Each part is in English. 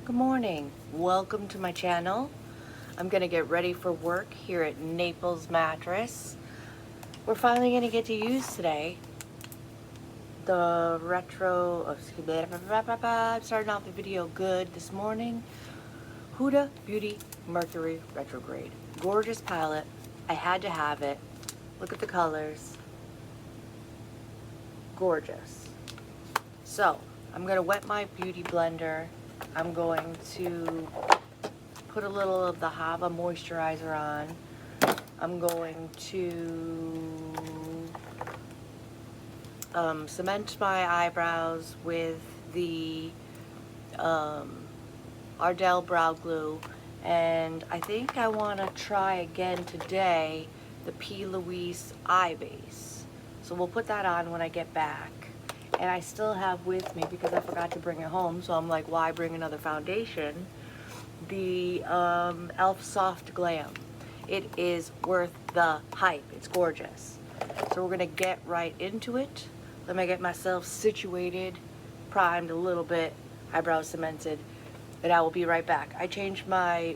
Good morning. Welcome to my channel. I'm gonna get ready for work here at Naples Mattress. We're finally gonna get to use today the I'm starting off the video good this morning. HUDA Beauty Mercury Retrograde. Gorgeous palette. I had to have it. Look at the colors. Gorgeous. So, I'm gonna wet my beauty blender. I'm going to put a little of the HUDA moisturizer on. I'm going to cement my eyebrows with the Ardell Brow Glue, and I think I want to try again today the P. Louise Eye Base. So we'll put that on when I get back. And I still have with me, because I forgot to bring it home, so I'm like, why bring another foundation? The e.l.f. Soft Glam. It is worth the hype. It's gorgeous. So we're gonna get right into it. Let me get myself situated, primed a little bit, eyebrows cemented, and I will be right back. I changed my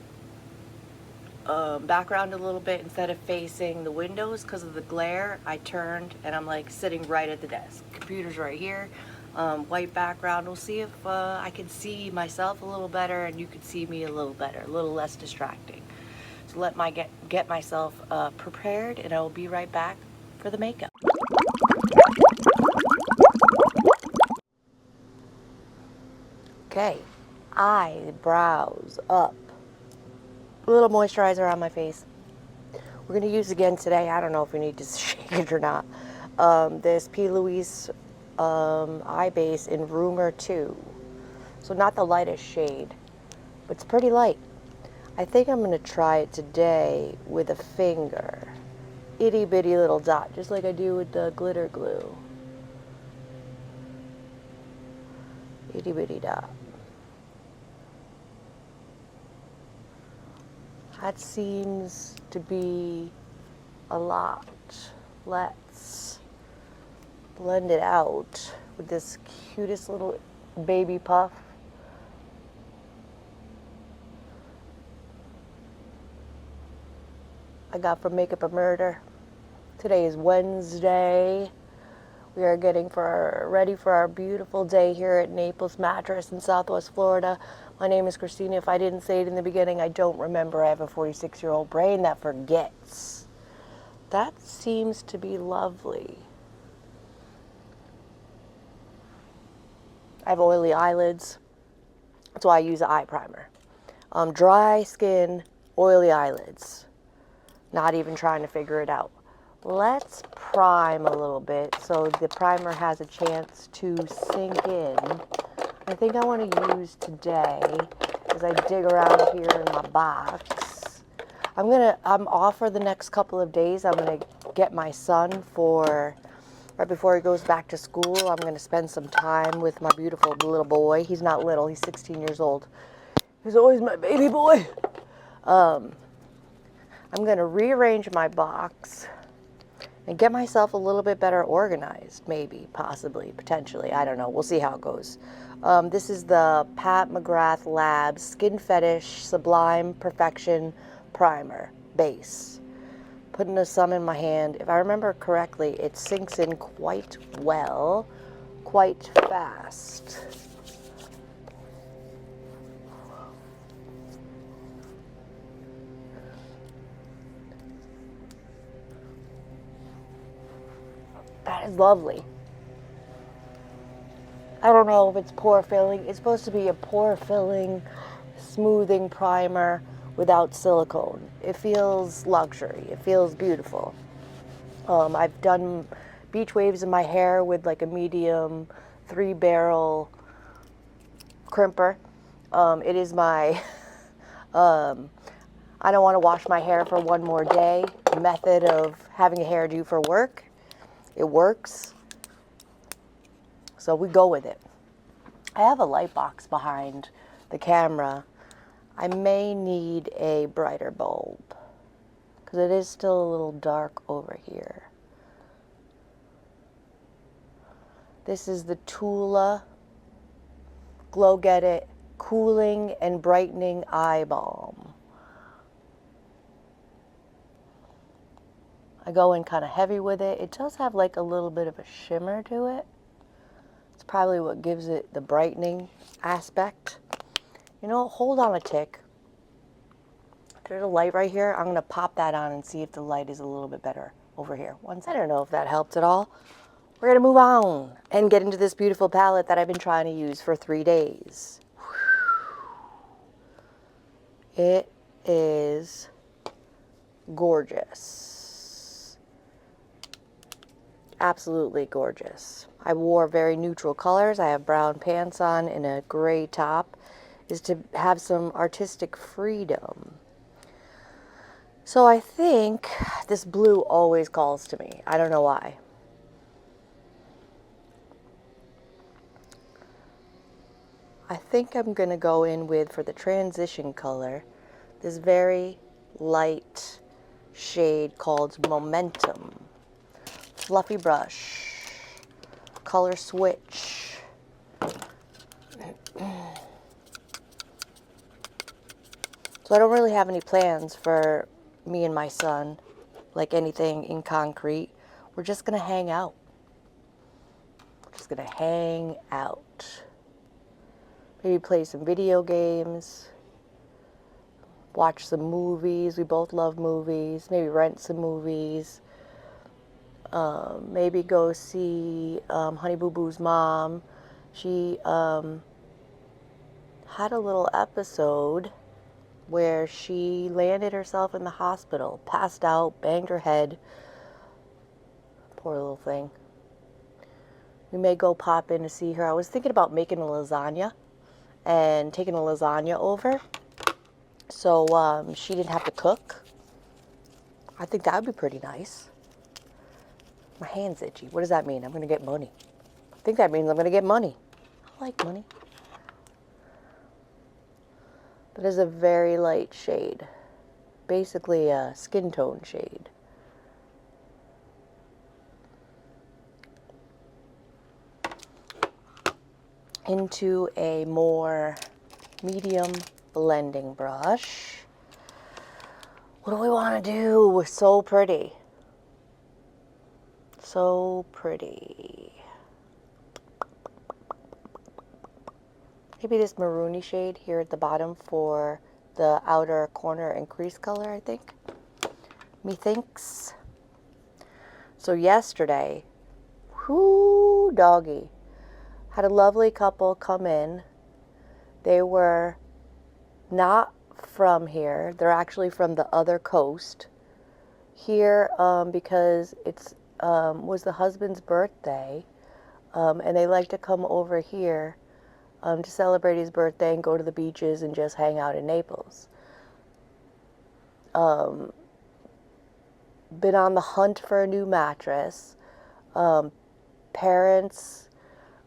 background a little bit. Instead of facing the windows because of the glare, I turned and I'm like sitting right at the desk. Computer's right here. White background. We'll see if I can see myself a little better and you can see me a little better, a little less distracting. So let me get myself prepared, and I will be right back for the makeup. Okay, eyebrows up. A little moisturizer on my face. We're going to use again today. I don't know if we need to shake it or not. This P. Louise eye base in Rumor 2. So not the lightest shade, but it's pretty light. I think I'm going to try it today with a finger. Itty bitty little dot, just like I do with the glitter glue. Itty bitty dot. That seems to be a lot. Let's blend it out with this cutest little baby puff. I got from Makeup a Murder. Today is Wednesday. We are getting ready for our beautiful day here at Naples Mattress in Southwest Florida. My name is Christina. If I didn't say it in the beginning, I don't remember. I have a 46-year-old brain that forgets. That seems to be lovely. I have oily eyelids. That's why I use an eye primer. Dry skin, oily eyelids. Not even trying to figure it out. Let's prime a little bit so the primer has a chance to sink in. I think I want to use today, as I dig around here in my box. I'm off for the next couple of days. I'm gonna get my son right before he goes back to school. I'm gonna spend some time with my beautiful little boy. He's not little, he's 16 years old. He's always my baby boy. I'm gonna rearrange my box and get myself a little bit better organized, maybe, possibly, potentially. I don't know. We'll see how it goes. This is the Pat McGrath Labs Skin Fetish Sublime Perfection Primer Base. Putting some in my hand. If I remember correctly, it sinks in quite well, quite fast. That is lovely. I don't know if it's pore filling. It's supposed to be a pore filling, smoothing primer without silicone. It feels luxury. It feels beautiful. I've done beach waves in my hair with like a medium 3-barrel crimper. It is my I don't want to wash my hair for one more day method of having a hairdo for work. It works, so we go with it. I have a light box behind the camera. I may need a brighter bulb because it is still a little dark over here. This is the Tula Glow Get It Cooling and Brightening Eye Balm. I go in kind of heavy with it. It does have like a little bit of a shimmer to it. It's probably what gives it the brightening aspect. You know, hold on a tick. There's a light right here. I'm going to pop that on and see if the light is a little bit better over here. I don't know if that helped at all. We're going to move on and get into this beautiful palette that I've been trying to use for 3 days. It is gorgeous. Absolutely gorgeous. I wore very neutral colors. I have brown pants on and a gray top, is to have some artistic freedom. So I think this blue always calls to me. I don't know why. I think I'm going to go in with, for the transition color, this very light shade called Momentum. Fluffy brush. Color switch. So I don't really have any plans for me and my son, like anything in concrete. We're just going to hang out. We're just going to hang out. Maybe play some video games, watch some movies. We both love movies. Maybe rent some movies. Maybe go see Honey Boo Boo's mom. She had a little episode where she landed herself in the hospital, passed out, banged her head. Poor little thing. We may go pop in to see her. I was thinking about making a lasagna and taking a lasagna over so she didn't have to cook. I think that would be pretty nice. My hand's itchy. What does that mean? I'm going to get money. I think that means I'm going to get money. I like money. But it's a very light shade. Basically a skin tone shade. Into a more medium blending brush. What do we want to do? We're so pretty. So pretty. Maybe this maroony shade here at the bottom for the outer corner and crease color, I think. Methinks. So yesterday, whoo doggy, had a lovely couple come in. They were not from here. They're actually from the other coast. Here because it's was the husband's birthday, and they like to come over here to celebrate his birthday and go to the beaches and just hang out in Naples. Been on the hunt for a new mattress. Parents,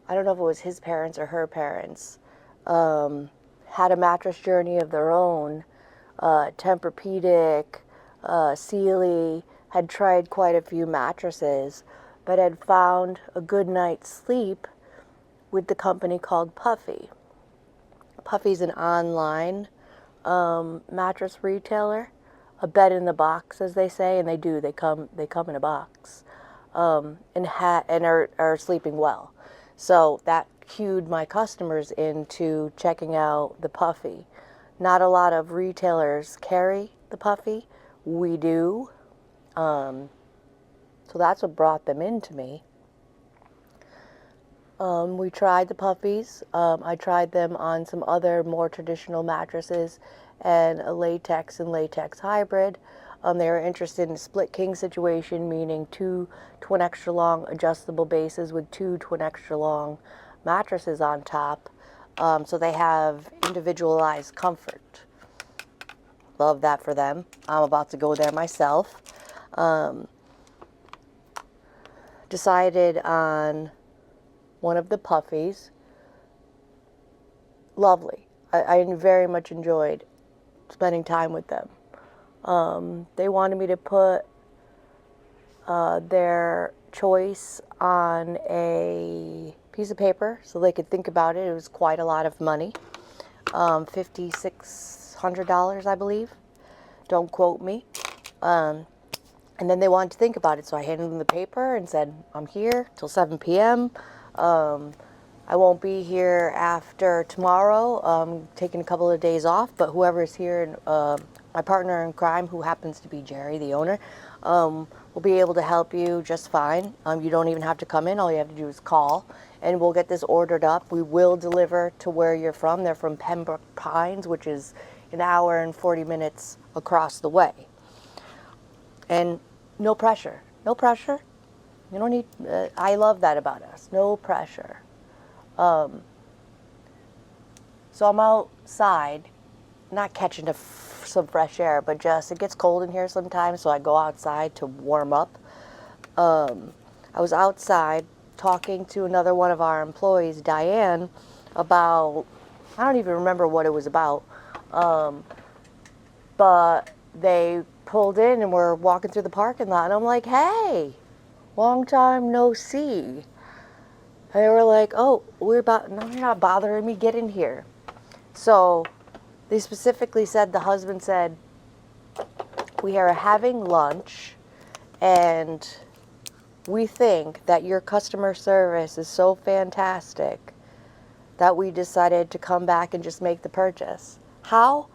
I don't know if it was his parents or her parents, had a mattress journey of their own. Tempur-Pedic, Sealy, had tried quite a few mattresses, but had found a good night's sleep with the company called Puffy. Puffy's an online mattress retailer, a bed in the box, as they say, and they do. They come in a box, and are sleeping well. So that cued my customers into checking out the Puffy. Not a lot of retailers carry the Puffy. We do. So that's what brought them into me. We tried the Puffies. I tried them on some other more traditional mattresses and a latex and latex hybrid. They were interested in a split king situation, meaning 2 twin extra long adjustable bases with 2 twin extra long mattresses on top. So they have individualized comfort. Love that for them. I'm about to go there myself. Decided on one of the Puffies. Lovely. I very much enjoyed spending time with them. They wanted me to put their choice on a piece of paper so they could think about it. It was quite a lot of money. $5,600, I believe. Don't quote me. And then they wanted to think about it, so I handed them the paper and said, I'm here till 7 p.m. I won't be here after tomorrow, taking a couple of days off, but whoever's here, my partner in crime, who happens to be Jerry, the owner, will be able to help you just fine. You don't even have to come in. All you have to do is call, and we'll get this ordered up. We will deliver to where you're from. They're from Pembroke Pines, which is an hour and 40 minutes across the way. And no pressure. No pressure. You don't need, I love that about us. No pressure. So I'm outside, not catching some fresh air, but just, it gets cold in here sometimes, so I go outside to warm up. I was outside talking to another one of our employees, Diane, about, I don't even remember what it was about, but they pulled in and were walking through the parking lot, and I'm like, hey, long time no see. They were like, oh, no, you're not bothering me, get in here. So they specifically said, the husband said, we are having lunch and we think that your customer service is so fantastic that we decided to come back and just make the purchase. How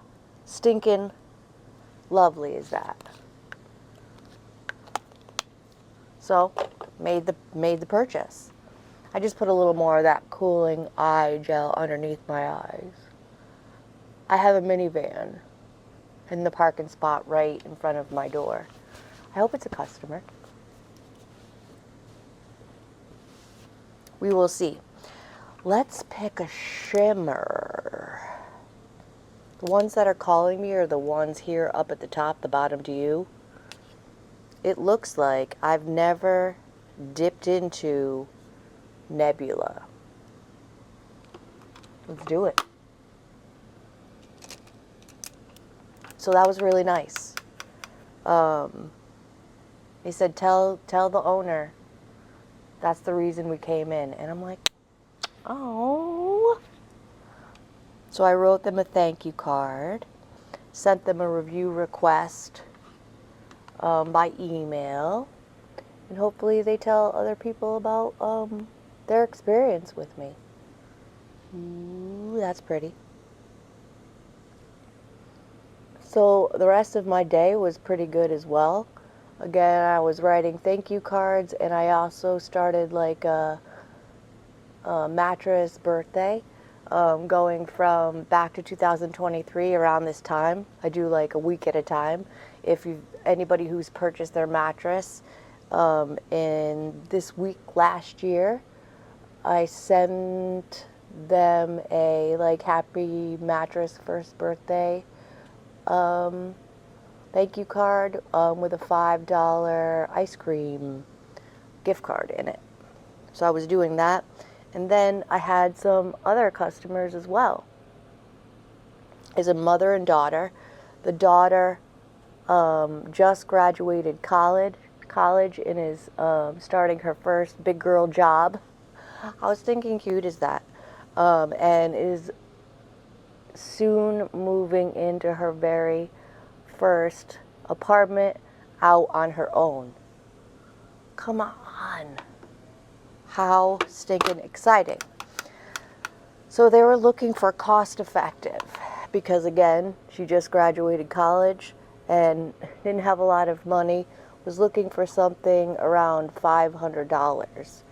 stinking lovely is that? So made the purchase. I just put a little more of that cooling eye gel underneath my eyes. I have a minivan in the parking spot right in front of my door. I hope it's a customer. We will see. Let's pick a shimmer. The ones that are calling me are the ones here up at the top, the bottom to you. It looks like I've never dipped into Nebula. Let's do it. So that was really nice. He said, tell the owner that's the reason we came in. And I'm like, oh. So I wrote them a thank you card, sent them a review request by email, and hopefully they tell other people about their experience with me. Ooh, that's pretty. So the rest of my day was pretty good as well. Again, I was writing thank you cards, and I also started like a Mattress birthday, going from back to 2023 around this time. I do like a week at a time. If anybody who's purchased their mattress in this week last year, I sent them a like happy mattress first birthday thank you card with a $5 ice cream gift card in it. So I was doing that. And then I had some other customers as well. It's a mother and daughter. The daughter just graduated college and is starting her first big girl job. I was thinking, cute is that? And is soon moving into her very first apartment out on her own. Come on. How stinking exciting. So they were looking for cost effective because again, she just graduated college and didn't have a lot of money, was looking for something around $500.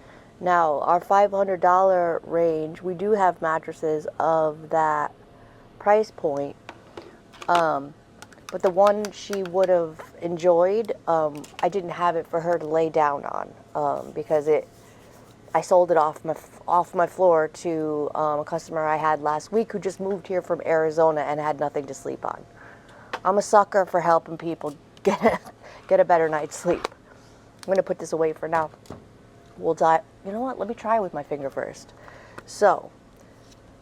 Now, our $500 range, we do have mattresses of that price point, but the one she would have enjoyed, I didn't have it for her to lay down on because I sold it off my floor to a customer I had last week who just moved here from Arizona and had nothing to sleep on. I'm a sucker for helping people get a better night's sleep. I'm going to put this away for now. We'll dive. You know what? Let me try with my finger first. So,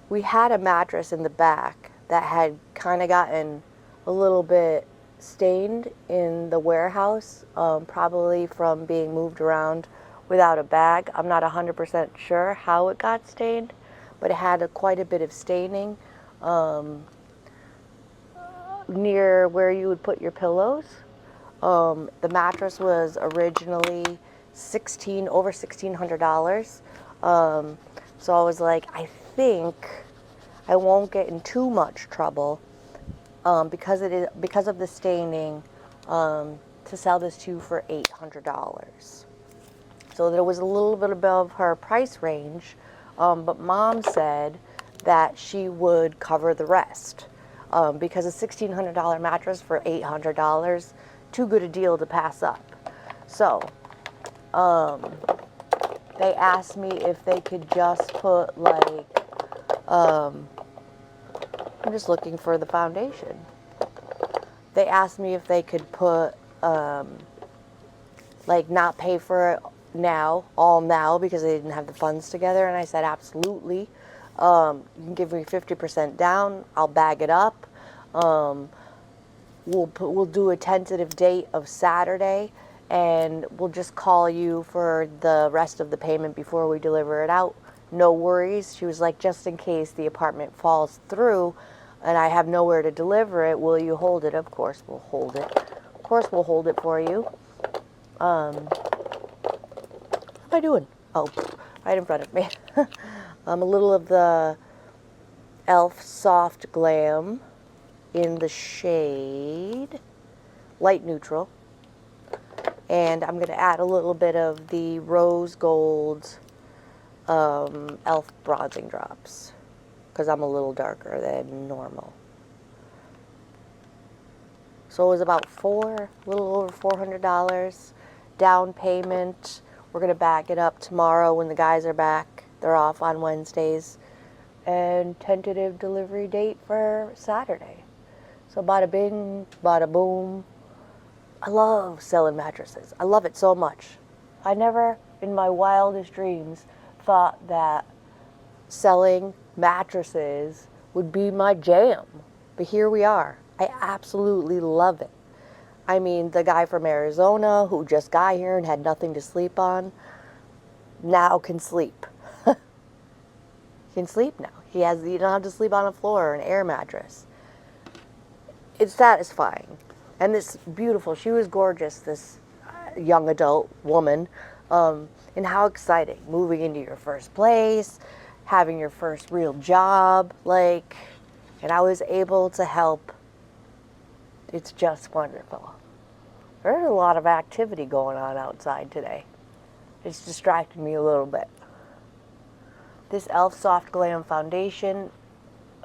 we had a mattress in the back that had kind of gotten a little bit stained in the warehouse, probably from being moved around without a bag. I'm not 100% sure how it got stained, but it had quite a bit of staining. near where you would put your pillows. The mattress was originally over $1,600. So I was like, I think I won't get in too much trouble because of the staining to sell this to you for $800. So there was a little bit above her price range, but Mom said that she would cover the rest because a $1,600 mattress for $800, too good a deal to pass up. So they asked me if they could just put like, I'm just looking for the foundation. They asked me if they could put, like not pay for it all now because they didn't have the funds together. And I said, absolutely. You can give me 50% down. I'll bag it up. We'll do a tentative date of Saturday, and we'll just call you for the rest of the payment before we deliver it out. No worries. She was like, just in case the apartment falls through and I have nowhere to deliver it, will you hold it? Of course we'll hold it. Of course we'll hold it for you. What am I doing? Oh, right in front of me. A little of the e.l.f. Soft Glam in the shade Light Neutral. And I'm going to add a little bit of the Rose Gold e.l.f. Bronzing Drops because I'm a little darker than normal. So it was about a little over $400 down payment. We're going to back it up tomorrow when the guys are back. They're off on Wednesdays. And tentative delivery date for Saturday. So bada bing, bada boom. I love selling mattresses. I love it so much. I never, in my wildest dreams, thought that selling mattresses would be my jam. But here we are. I absolutely love it. I mean, the guy from Arizona who just got here and had nothing to sleep on now can sleep. He can sleep now. You don't have to sleep on a floor or an air mattress. It's satisfying. And this beautiful, she was gorgeous, this young adult woman. And how exciting, moving into your first place, having your first real job, and I was able to help. It's just wonderful. There's a lot of activity going on outside today. It's distracting me a little bit. This e.l.f. Soft Glam Foundation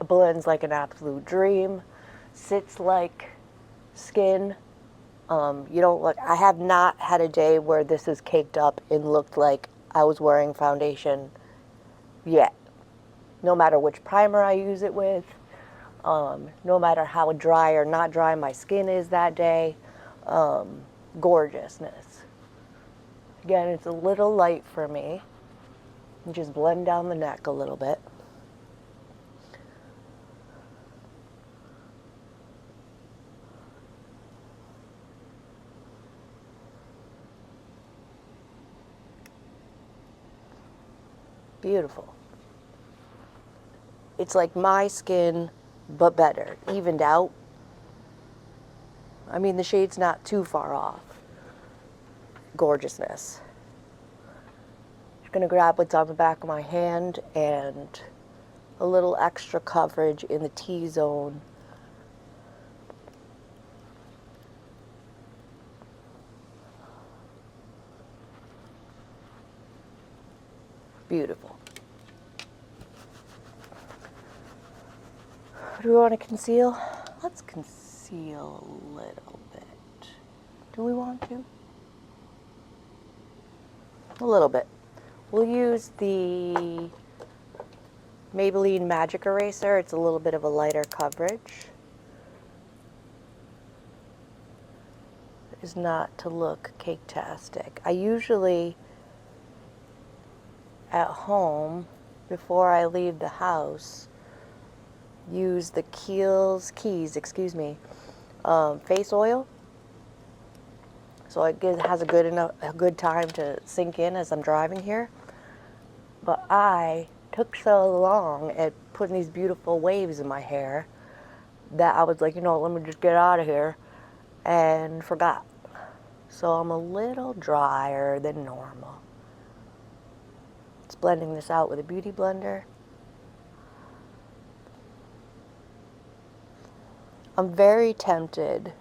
blends like an absolute dream. Sits like skin. I have not had a day where this is caked up and looked like I was wearing foundation yet. No matter which primer I use it with, no matter how dry or not dry my skin is that day, gorgeousness. Again, it's a little light for me. Just blend down the neck a little bit. Beautiful. It's like my skin, but better, evened out. I mean, the shade's not too far off. Gorgeousness. Just gonna grab what's on the back of my hand and a little extra coverage in the T-zone. Beautiful. Do we want to conceal? Let's conceal a little bit. Do we want to? A little bit. We'll use the Maybelline Magic Eraser. It's a little bit of a lighter coverage. It is not to look cake-tastic. I usually, at home, before I leave the house, use the Keys, face oil. So it has a good time to sink in as I'm driving here. But I took so long at putting these beautiful waves in my hair that I was like, you know, let me just get out of here, and forgot. So I'm a little drier than normal. Just blending this out with a beauty blender. I'm very tempted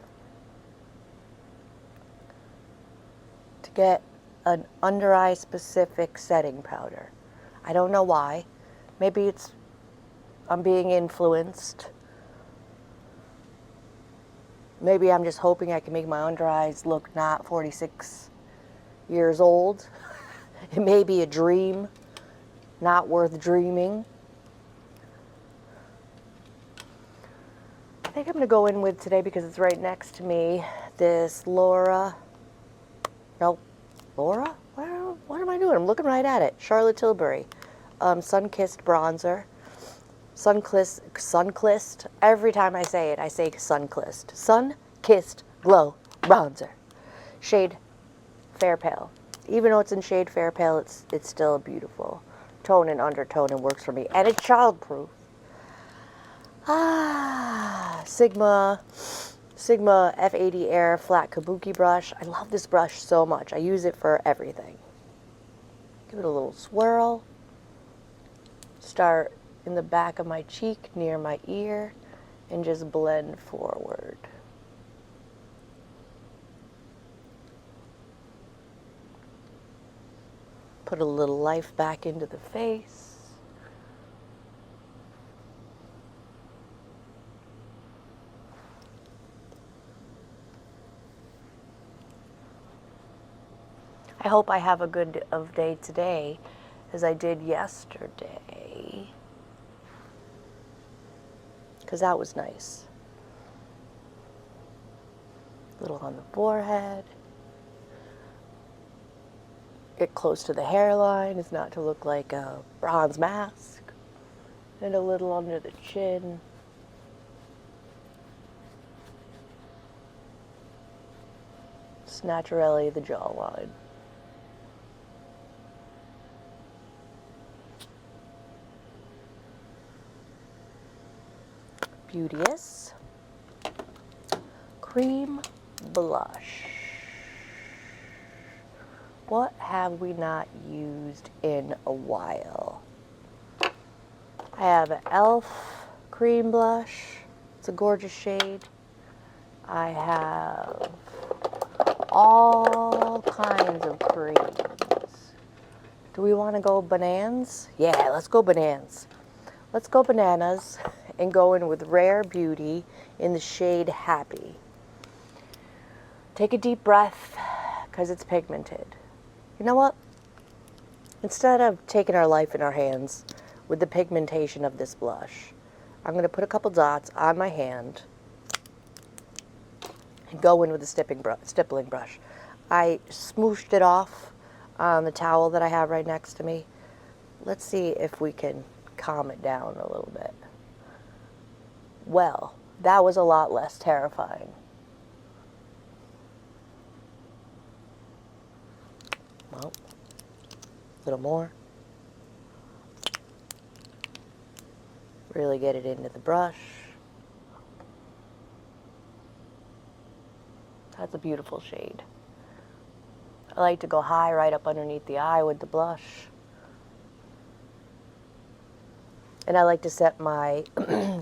to get an under eye specific setting powder. I don't know why. Maybe it's I'm being influenced. Maybe I'm just hoping I can make my under eyes look not 46 years old. It may be a dream, not worth dreaming. I think I'm gonna go in with today, because it's right next to me, this Laura, what am I doing? I'm looking right at it. Charlotte Tilbury, Sun-Kissed Bronzer. Sun-Kissed, every time I say it, I say Sun-Kissed. Sun-Kissed Glow Bronzer. Shade Fair Pale. Even though it's in shade Fair Pale, it's still beautiful. Tone and undertone, and works for me. And it's childproof. Sigma F80 Air Flat Kabuki Brush. I love this brush so much. I use it for everything. Give it a little swirl. Start in the back of my cheek near my ear and just blend forward. Put a little life back into the face. I hope I have a good day today, as I did yesterday, because that was nice. A little on the forehead. Get close to the hairline, it's not to look like a bronze mask. And a little under the chin. Just naturally the jawline. Beauteous Cream Blush. What have we not used in a while? I have an e.l.f. cream blush. It's a gorgeous shade. I have all kinds of creams. Do we want to go bananas? Yeah, let's go bananas. Let's go bananas and go in with Rare Beauty in the shade Happy. Take a deep breath, because it's pigmented. You know what? Instead of taking our life in our hands with the pigmentation of this blush, I'm going to put a couple dots on my hand and go in with a stippling brush. I smooshed it off on the towel that I have right next to me. Let's see if we can calm it down a little bit. Well, that was a lot less terrifying. Well, a little more. Really get it into the brush. That's a beautiful shade. I like to go high right up underneath the eye with the blush. And I like to set my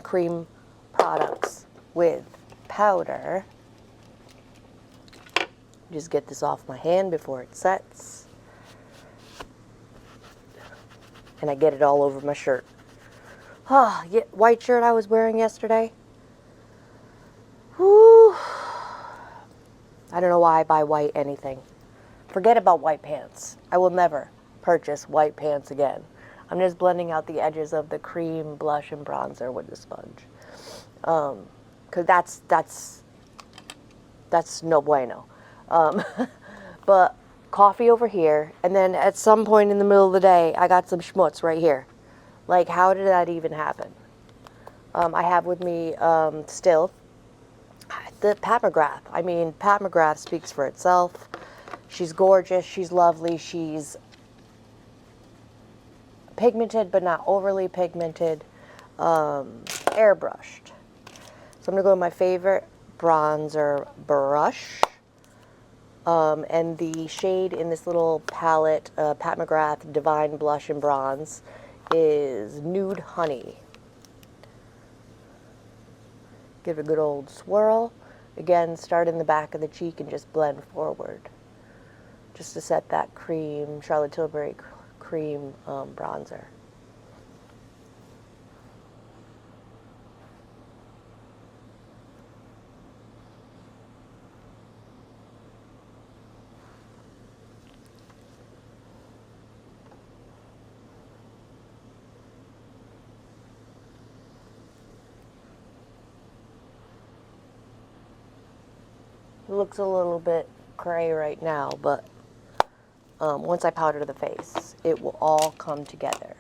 cream products with powder. Just get this off my hand before it sets. And I get it all over my shirt. Oh, yeah, white shirt I was wearing yesterday. Whew. I don't know why I buy white anything. Forget about white pants. I will never purchase white pants again. I'm just blending out the edges of the cream blush and bronzer with the sponge. Because that's no bueno. But coffee over here, and then at some point in the middle of the day, I got some schmutz right here. Like, how did that even happen? I have with me still the Pat McGrath. I mean, Pat McGrath speaks for itself. She's gorgeous. She's lovely. She's pigmented but not overly pigmented, airbrushed. So I'm going to go with my favorite bronzer brush. And the shade in this little palette, Pat McGrath Divine Blush and Bronze, is Nude Honey. Give it a good old swirl. Again, start in the back of the cheek and just blend forward. Just to set that cream, Charlotte Tilbury cream bronzer. It looks a little bit gray right now, but once I powder the face, it will all come together.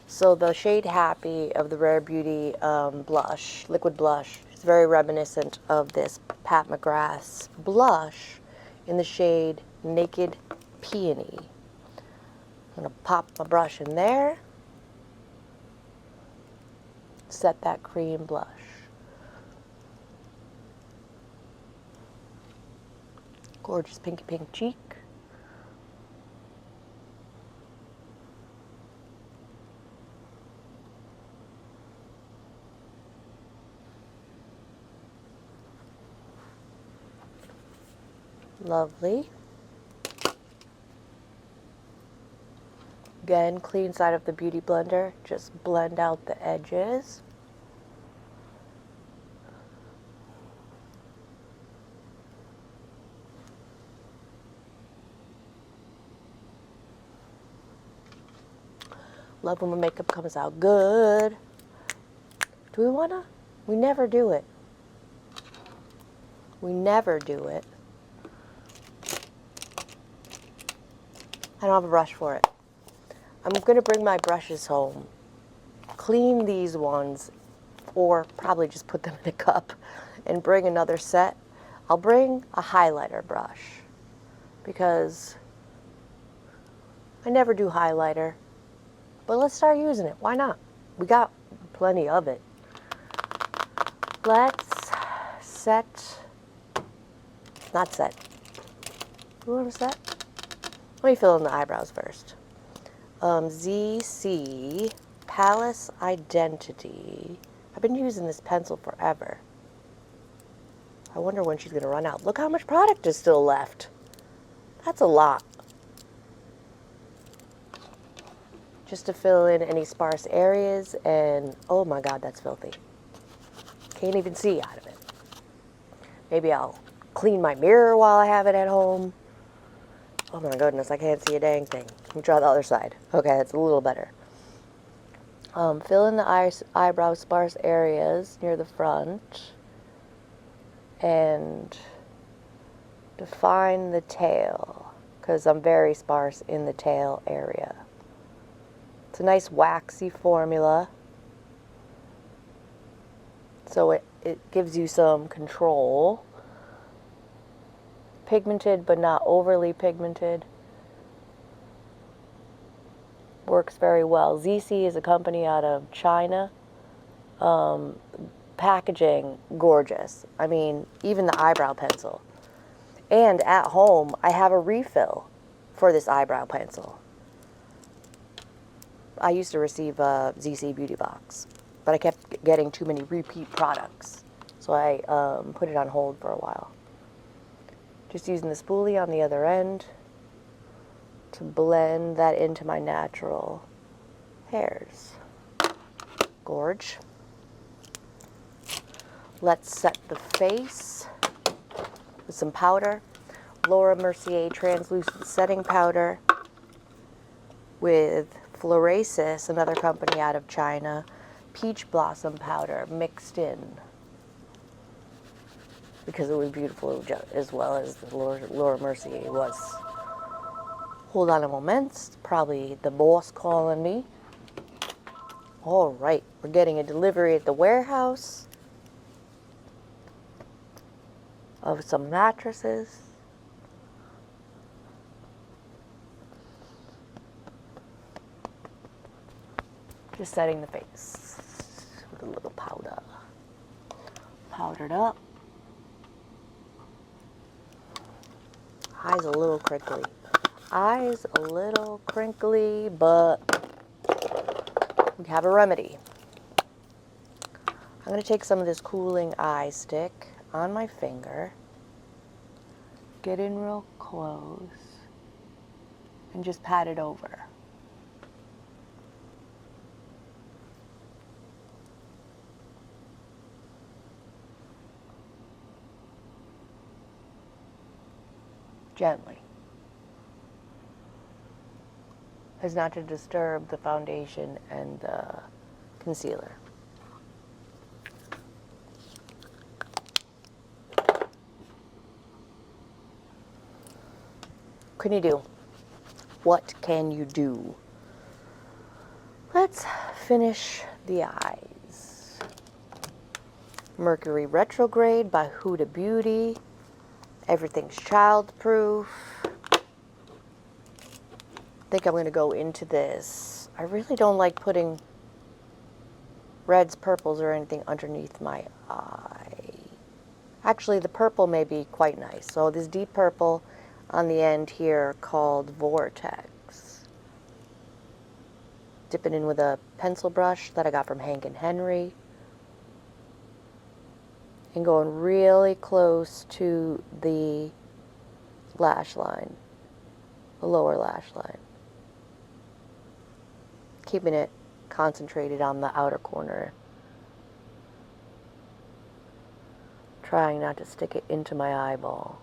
So the shade Happy of the Rare Beauty blush, liquid blush, is very reminiscent of this Pat McGrath's blush in the shade Naked Peony. I'm going to pop my brush in there, set that cream blush. Gorgeous pinky pink cheek. Lovely. Again, clean side of the Beauty Blender. Just blend out the edges. Love when my makeup comes out good. Do we wanna? We never do it. We never do it. I don't have a brush for it. I'm going to bring my brushes home, clean these ones, or probably just put them in a cup and bring another set. I'll bring a highlighter brush because I never do highlighter, but let's start using it. Why not? We got plenty of it. Let's not set. You want to set? Let me fill in the eyebrows first. Zeesea Palace Identity. I've been using this pencil forever. I wonder when she's going to run out. Look how much product is still left. That's a lot. Just to fill in any sparse areas, and oh my God, that's filthy. Can't even see out of it. Maybe I'll clean my mirror while I have it at home. Oh my goodness, I can't see a dang thing. Let me try the other side. Okay, that's a little better. Fill in the eyebrow sparse areas near the front. And define the tail, because I'm very sparse in the tail area. It's a nice waxy formula. So it gives you some control. Pigmented, but not overly pigmented. Works very well. Zeesea is a company out of China. Packaging, gorgeous. I mean, even the eyebrow pencil. And at home, I have a refill for this eyebrow pencil. I used to receive a Zeesea Beauty Box, but I kept getting too many repeat products. So I put it on hold for a while. Just using the spoolie on the other end to blend that into my natural hairs. Gorge. Let's set the face with some powder. Laura Mercier Translucent Setting Powder with Florasis, another company out of China, Peach Blossom Powder mixed in. Because it was beautiful as well as the Laura Mercier was. Hold on a moment. It's probably the boss calling me. All right, we're getting a delivery at the warehouse of some mattresses. Just setting the face with a little powder. Powdered up. Eyes a little crinkly. Eyes a little crinkly, but we have a remedy. I'm going to take some of this cooling eye stick on my finger, get in real close, and just pat it over. Gently, as not to disturb the foundation and the concealer. What can you do? What can you do? Let's finish the eyes. Mercury Retrograde by HUDA Beauty. Everything's childproof. I think I'm going to go into this. I really don't like putting reds, purples, or anything underneath my eye. Actually, the purple may be quite nice. So this deep purple on the end here called Vortex. Dip it in with a pencil brush that I got from Hank and Henry. And going really close to the lash line, the lower lash line. Keeping it concentrated on the outer corner. Trying not to stick it into my eyeball.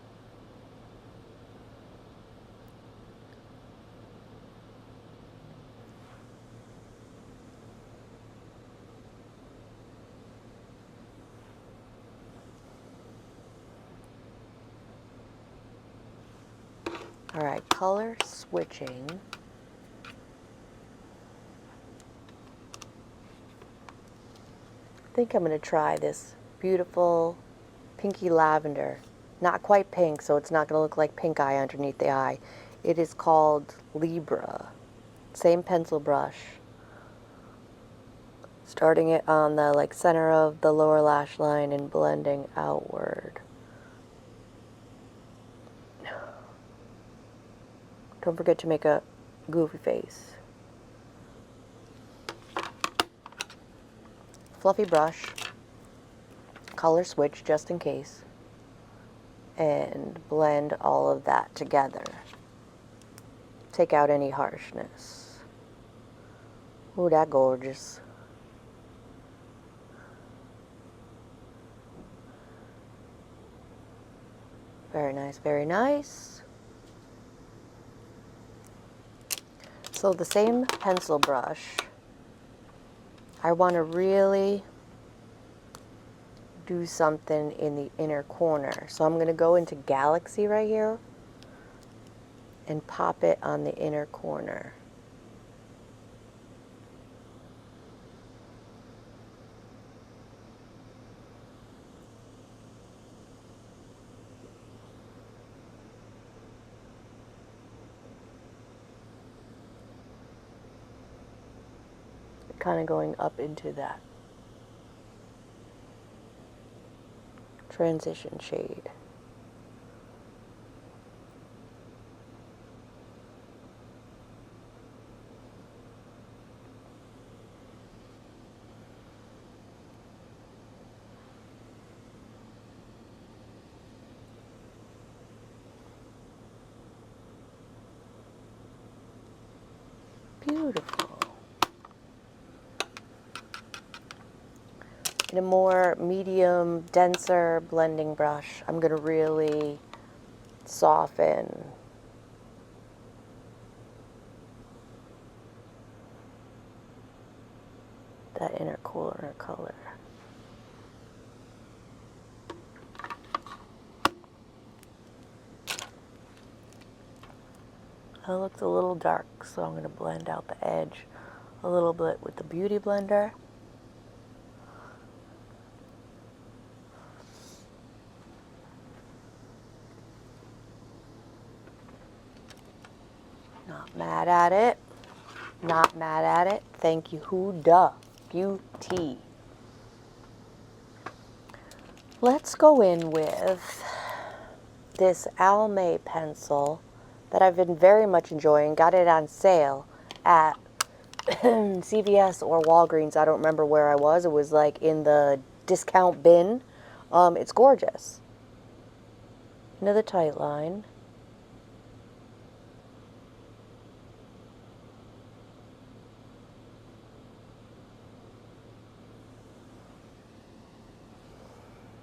All right, color switching. I think I'm going to try this beautiful pinky lavender. Not quite pink, so it's not going to look like pink eye underneath the eye. It is called Libra. Same pencil brush. Starting it on the center of the lower lash line and blending outward. Don't forget to make a goofy face. Fluffy brush. Color switch just in case. And blend all of that together. Take out any harshness. Ooh, that gorgeous. Very nice, very nice. So the same pencil brush, I want to really do something in the inner corner. So I'm going to go into Galaxy right here and pop it on the inner corner. Kind of going up into that transition shade. Beautiful. In a more medium, denser blending brush, I'm going to really soften that inner corner color. It looks a little dark, so I'm going to blend out the edge a little bit with the Beauty Blender. Not mad at it. Not mad at it. Thank you, HUDA Beauty. Let's go in with this Almay pencil that I've been very much enjoying. Got it on sale at CVS or Walgreens. I don't remember where I was. It was like in the discount bin. It's gorgeous. Another tight line.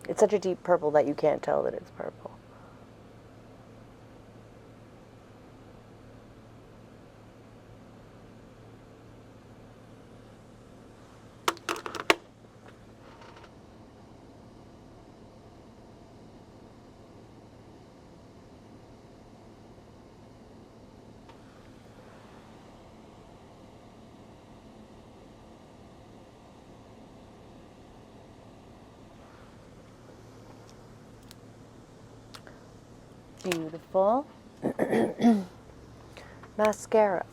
It's such a deep purple that you can't tell that it's purple. Beautiful. Mascara.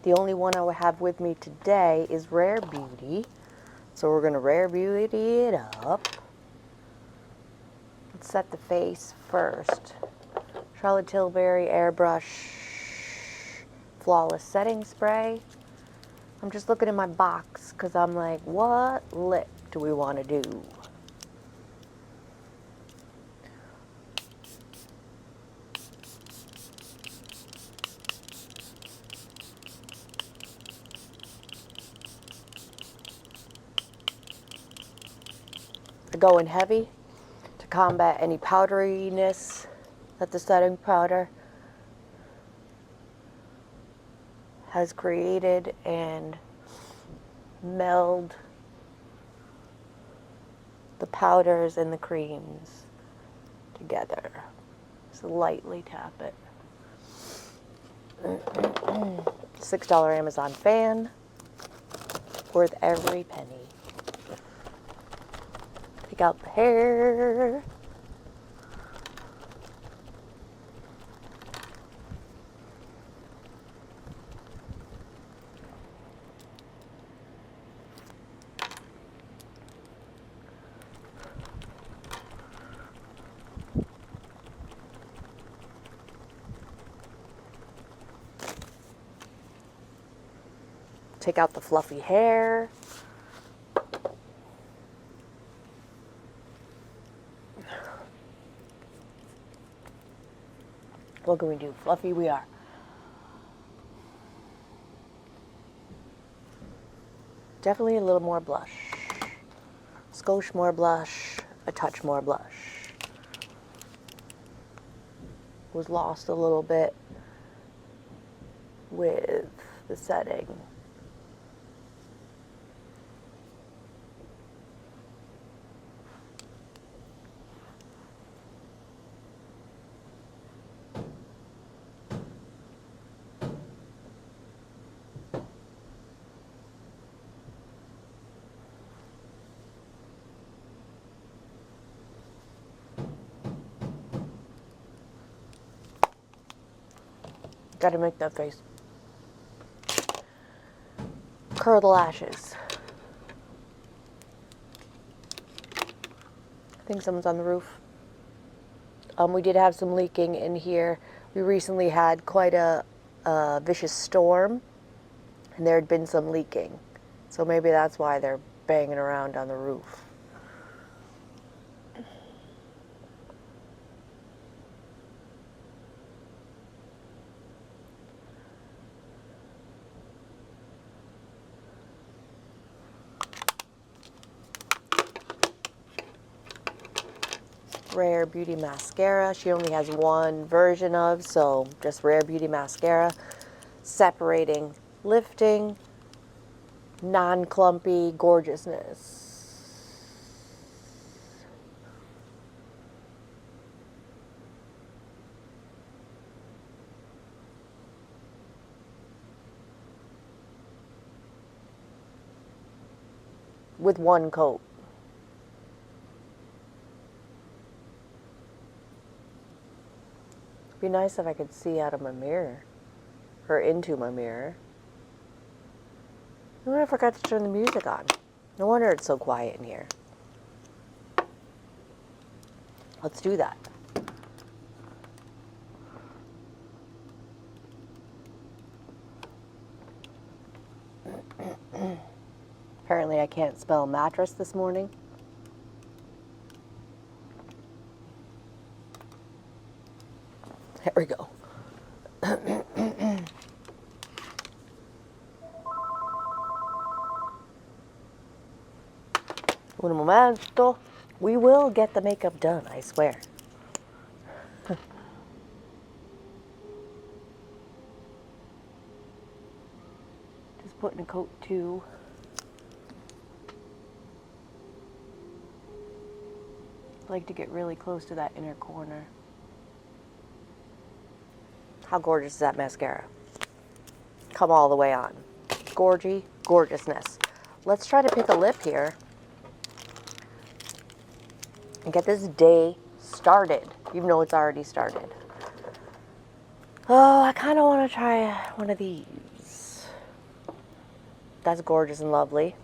The only one I will have with me today is Rare Beauty. So we're going to Rare Beauty it up. Let's set the face first. Charlotte Tilbury Airbrush Flawless Setting Spray. I'm just looking in my box because I'm like, what lip do we want to do? I go in heavy to combat any powderiness that the setting powder has created and meld the powders and the creams together. Just lightly tap it. $6 Amazon fan, worth every penny. Take out the hair. Take out the fluffy hair. What can we do? Fluffy we are. Definitely a little more blush. Skosh more blush, a touch more blush. Was lost a little bit with the setting. Gotta make that face. Curl the lashes. I think someone's on the roof. We did have some leaking in here. We recently had quite a vicious storm, and there had been some leaking. So maybe that's why they're banging around on the roof. Rare Beauty Mascara. She only has one version of, so just Rare Beauty Mascara. Separating, lifting, non-clumpy gorgeousness. With one coat. It'd be nice if I could see out of my mirror, or into my mirror. Oh, I forgot to turn the music on. No wonder it's so quiet in here. Let's do that. Apparently I can't spell mattress this morning. There we go. Un momento. We will get the makeup done, I swear. Just putting a coat too. I like to get really close to that inner corner. How gorgeous is that mascara? Come all the way on. Gorgeousness. Let's try to pick a lip here and get this day started, even though it's already started. Oh, I kind of want to try one of these. That's gorgeous and lovely.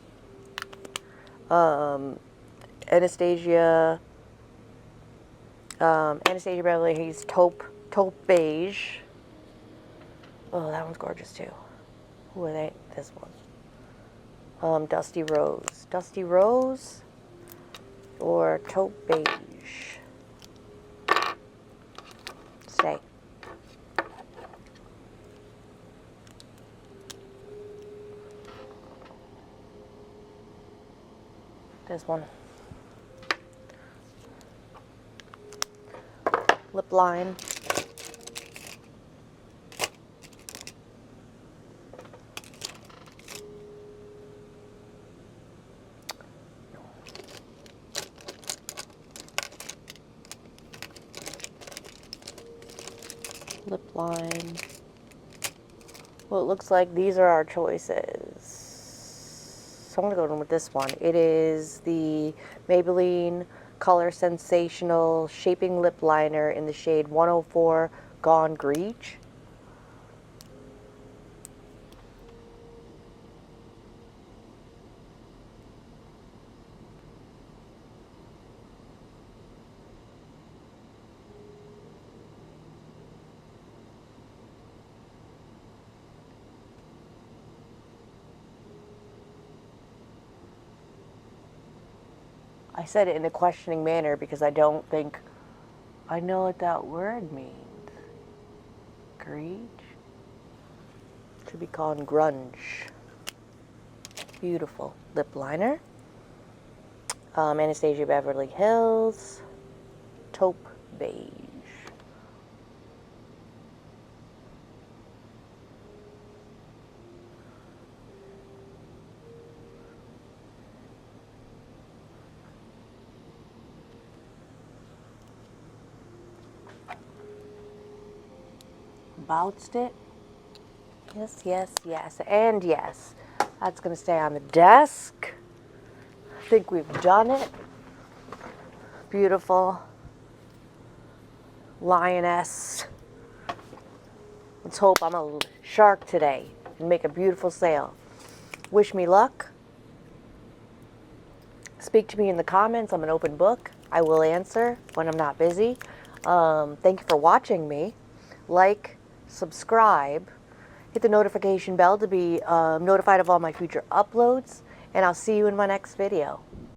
Anastasia Beverly Hills Taupe Beige. Oh, that one's gorgeous too. Who are they? This one. Dusty Rose or Taupe Beige. Stay. This one. Lip line. Lip line. Well, it looks like these are our choices. So I'm going to go with this one. It is the Maybelline Color Sensational Shaping Lip Liner in the shade 104 Gone Greach. I said it in a questioning manner because I don't think I know what that word means. Greach? Should be called grunge. Beautiful lip liner. Anastasia Beverly Hills Taupe Beige. Bounced it. Yes, and yes. That's going to stay on the desk. I think we've done it. Beautiful. Lioness. Let's hope I'm a shark today and make a beautiful sale. Wish me luck. Speak to me in the comments. I'm an open book. I will answer when I'm not busy. Thank you for watching me. Like, subscribe, hit the notification bell to be notified of all my future uploads, and I'll see you in my next video.